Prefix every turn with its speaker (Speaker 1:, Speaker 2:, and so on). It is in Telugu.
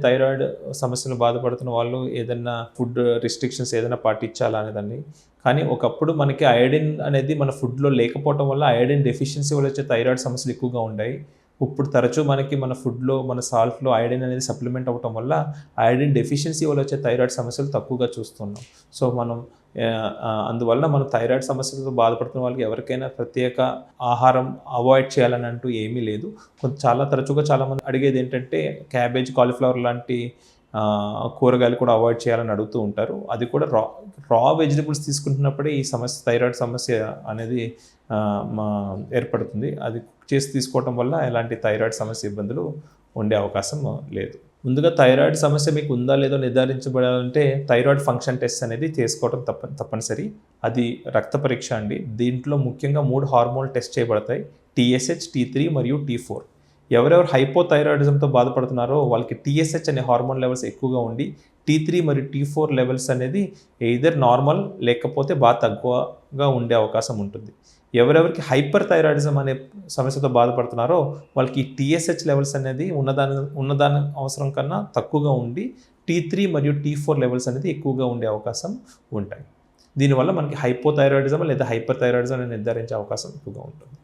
Speaker 1: థైరాయిడ్ సమస్యలు బాధపడుతున్న వాళ్ళు ఏదైనా ఫుడ్ రిస్ట్రిక్షన్స్ ఏదైనా పాటించాలా అనేదాన్ని. కానీ ఒకప్పుడు మనకి అయోడిన్ అనేది మన ఫుడ్‌లో లేకపోవటం వల్ల అయోడిన్ డెఫిషియన్సీ వల్ల వచ్చే థైరాయిడ్ సమస్యలు ఎక్కువగా ఉండాయి. ఇప్పుడు తరచూ మనకి మన ఫుడ్‌లో, మన సాల్ట్‌లో అయోడిన్ అనేది సప్లిమెంట్ అవ్వటం వల్ల అయోడిన్ డెఫిషియన్సీ వల్ల వచ్చే థైరాయిడ్ సమస్యలు తక్కువగా చూస్తున్నాం. సో, మనం అందువల్ల మనం థైరాయిడ్ సమస్యలతో బాధపడుతున్న వాళ్ళకి ఎవరికైనా ప్రత్యేక ఆహారం అవాయిడ్ చేయాలని అంటూ ఏమీ లేదు. చాలా తరచుగా చాలామంది అడిగేదేంటంటే క్యాబేజ్, కాలీఫ్లవర్ లాంటి కూరగాయలు కూడా అవాయిడ్ చేయాలని అడుగుతూ ఉంటారు. అది కూడా రా వెజిటబుల్స్ తీసుకుంటున్నప్పుడే ఈ సమస్య థైరాయిడ్ సమస్య అనేది ఏర్పడుతుంది. అది కుక్ చేసి తీసుకోవటం వల్ల ఎలాంటి థైరాయిడ్ సమస్య ఇబ్బందులు ఉండే అవకాశం లేదు. ముందుగా థైరాయిడ్ సమస్య మీకు ఉందా లేదో నిర్ధారించబడాలంటే థైరాయిడ్ ఫంక్షన్ టెస్ట్ అనేది చేసుకోవడం తప్పనిసరి. అది రక్త పరీక్ష అండి. దీంట్లో ముఖ్యంగా 3 హార్మోన్లు టెస్ట్ చేయబడతాయి. టీఎస్హెచ్, T3 మరియు T4. ఎవరెవరు హైపోథైరాయిడిజంతో బాధపడుతున్నారో వాళ్ళకి టీఎస్హెచ్ అనే హార్మోన్ లెవెల్స్ ఎక్కువగా ఉండి T3 మరియు T4 లెవెల్స్ అనేది ఎయిదర్ నార్మల్ లేకపోతే బాగా తక్కువగా ఉండే అవకాశం ఉంటుంది. ఎవరెవరికి హైపర్ థైరాయిడిజం అనే సమస్యతో బాధపడుతున్నారో వాళ్ళకి టీఎస్హెచ్ లెవెల్స్ అనేది ఉన్నదాని అవసరం కన్నా తక్కువగా ఉండి T3 మరియు T4 లెవెల్స్ అనేది ఎక్కువగా ఉండే అవకాశం ఉంటాయి. దీనివల్ల మనకి హైపోథైరాయిడిజం లేదా హైపర్ థైరాయిడిజం అని నిర్ధారించే అవకాశం ఎక్కువగా ఉంటుంది.